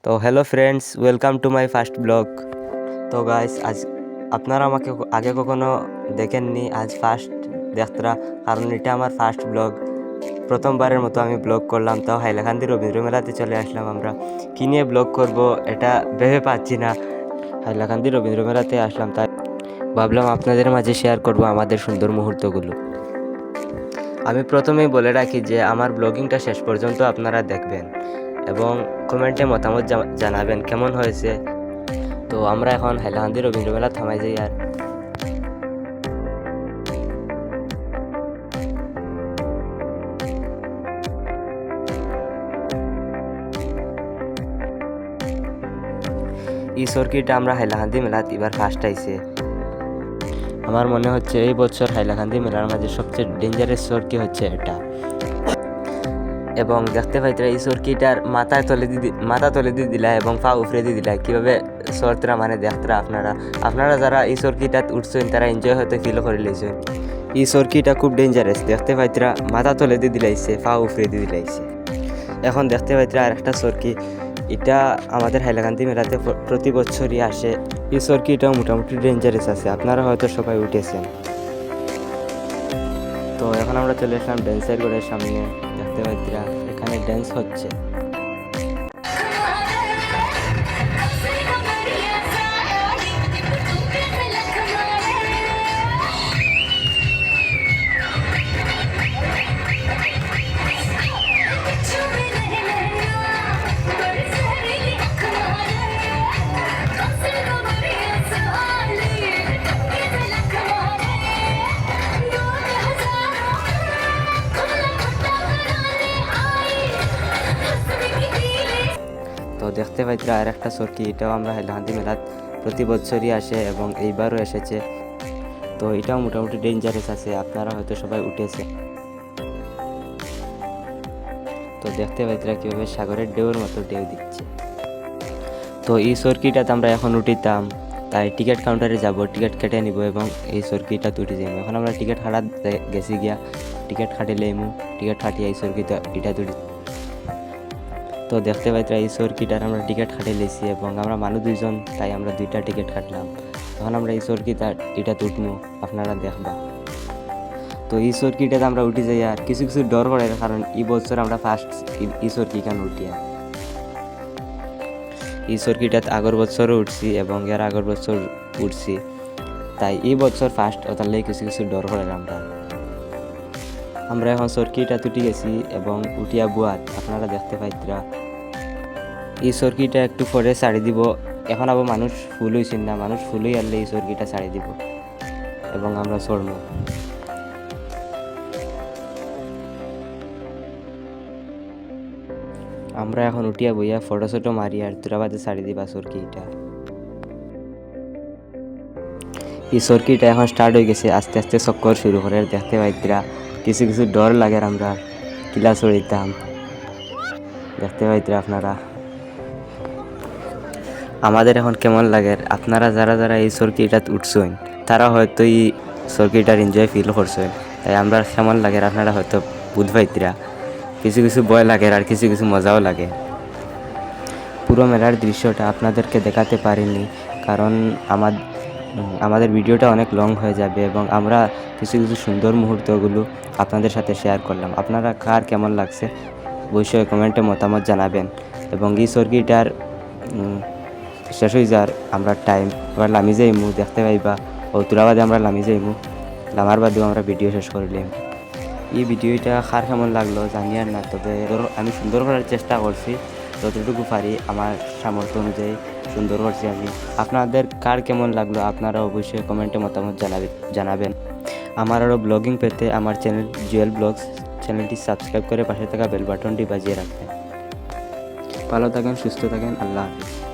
তো hello friends, welcome to my first blog. তো guys, আজ আপনারা আমাকে আগে কখনো দেখেননি, আজ ফার্স্ট দেখতরা, কারণ এটা আমার ফার্স্ট ব্লগ। প্রথমবারের মতো আমি ব্লগ করলাম, তাও হাইলাকান্দি রবীন্দ্র মেলাতে চলে আসলাম। আমরা কী নিয়ে ব্লগ করব এটা ভেবে পাচ্ছি না। হাইলাকান্দি রবীন্দ্র মেলাতে আসলাম, তাই ভাবলাম আপনাদের মাঝে শেয়ার করব আমাদের সুন্দর মুহূর্তগুলো। আমি প্রথমেই বলে রাখি যে আমার ব্লগিংটা শেষ পর্যন্ত আপনারা দেখবেন এবং কমেন্টে মতামত জানাবেন কেমন হয়েছে। তো আমরা এখন হাইলাকান্দি রবীন্দ্র মেলা থামাই যাই। আর এই সর্কিটটা আমরা হাইলাকান্দি মেলাত এবার ফার্স্ট আইছে। আমার মনে হচ্ছে এই বছর হাইলাকান্দি মেলার মাঝে সবচেয়ে ডেঞ্জারাস সর্কি হচ্ছে এটা। এবং দেখতে পাইতে এই সর্কিটার মাথা তলে দিয়ে দিলা এবং পা উফরে দিয়ে দিলা, কীভাবে সরতরা মানে দেখতরা আপনারা যারা এই সর্কিটাত উঠছেন তারা এনজয় হয়তো ফিল করে লইছেন। এই সর্কিটা খুব ডেঞ্জারাস, দেখতে পাইতরা মাথা তলে দিয়ে দিলাইছে, পা উফরে দিয়ে দিলাইছে। এখন দেখতে পাইতরা আর একটা সর্কি, এটা আমাদের হাইলাকান্দি মেলাতে প্রতি বছরই আসে। এই সর্কিটাও মোটামুটি ডেঞ্জারাস আছে, আপনারা হয়তো সবাই উঠেছেন। তো এখন আমরা চলে আসলাম ড্যান্সের ঘরের সামনে। দেখতে পাইতরা এখানে ড্যান্স হচ্ছে। তো দেখতে পাইতরা আর একটা সর্কি, এটাও আমরা হাইলাকান্দি মেলাত প্রতি বছরই আসে এবং এইবারও এসেছে। তো এটাও মোটামুটি ডেঞ্জারাস আছে, আপনারা হয়তো সবাই উঠেছে। তো দেখতে পাইতরা কীভাবে সাগরের ঢেউর মতো ঢেউ দিচ্ছে। তো এই সর্কিটাতে আমরা এখন উঠিতাম, তাই টিকিট কাউন্টারে যাব, টিকিট কেটে নিব এবং এই সর্কিটা উঠে যাইব। এখন আমরা টিকিট কাটাত গেছি গিয়া, টিকিট কাটিলে টিকিট কাটিয়ে এই সর্কিটা এটা তুলি। তো দেখতে পাইতরা এই সর্কিটার আমরা টিকিট কাটে লেছি এবং আমরা মানুষ দুইজন, তাই আমরা দুইটা টিকিট কাটলাম। এখন আমরা এই সর্কিটা এটা উঠবো, আপনারা দেখবা। তো এই সর্কিটাতে আমরা উঠে যাই, আর কিছু কিছু ডর করে, কারণ এই বছর আমরা ফার্স্ট এই সর্কি কেন উঠিয়া। এই সর্কিটাতে আগের বছরও উঠছি এবং এর আগের বছর উঠছি, তাই এই বছর ফার্স্ট ওটার লেগে কিছু কিছু ডর করে। আমরা এখন সর্কিটা তুটি গেছি এবং উঠিয়া বুয়াত, আপনারা দেখতে পাইতরা। এই সর্কিটা একটু পরে ছাড়ি দিব। এখন আবার মানুষ ফুল হয়েছেন না, মানুষ ফুল হয়ে আনলে এই সর্কিটা ছাড়ি দিব এবং আমরা চড়ব। আমরা এখন উঠিয়া বইয়া ফটো শটো মারি আর তুরাবাদে ছাড়ি দিবা সর্কিটা। এই সর্কিটা এখন স্টার্ট হয়ে গেছে, আস্তে আস্তে চক্কর শুরু করে। দেখতে পাইতরা কিছু কিছু ডর লাগে, আমরা কিলা চড়িতাম। দেখতে পাইতরা আপনারা আমাদের এখন কেমন লাগে। আপনারা যারা যারা এই সর্কিটাত উঠছেন তারা হয়তো এই সর্কিটার এনজয় ফিল করছেন, তাই আমরা কেমন লাগে আপনারা হয়তো বুঝবাইতরা। কিছু কিছু ভয় লাগে আর কিছু কিছু মজাও লাগে। পুরো মেলার দৃশ্যটা আপনাদেরকে দেখাতে পারিনি, কারণ আমাদের ভিডিওটা অনেক লং হয়ে যাবে এবং আমরা কিছু কিছু সুন্দর মুহূর্তগুলো আপনাদের সাথে শেয়ার করলাম। আপনারা কার কেমন লাগছে অবশ্যই কমেন্টে মতামত জানাবেন। এবং এই সর্কিটার শেষ হয়ে যার আমরা টাইম এবার লামি যাইমু, দেখতে পাইবা। ও তুরাবাদে আমরা লামি যাইমু, লামার বাদেও আমরা ভিডিও শেষ করলাম। এই ভিডিওটা কার কেমন লাগলো জানি আর না, তবে আমি সুন্দর করার চেষ্টা করছি, যতটুকু পারি আমার সামর্থ্য অনুযায়ী সুন্দর করছি আমি। আপনাদের কার কেমন লাগলো আপনারা অবশ্যই কমেন্টে মতামত জানাবেন। আমার আরও ব্লগিং পেতে আমার চ্যানেল জুয়েল ব্লগস চ্যানেলটি সাবস্ক্রাইব করে পাশে থাকা বেল বাটনটি বাজিয়ে রাখবেন। ভালো থাকেন, সুস্থ থাকেন, আল্লাহ হাফিজ।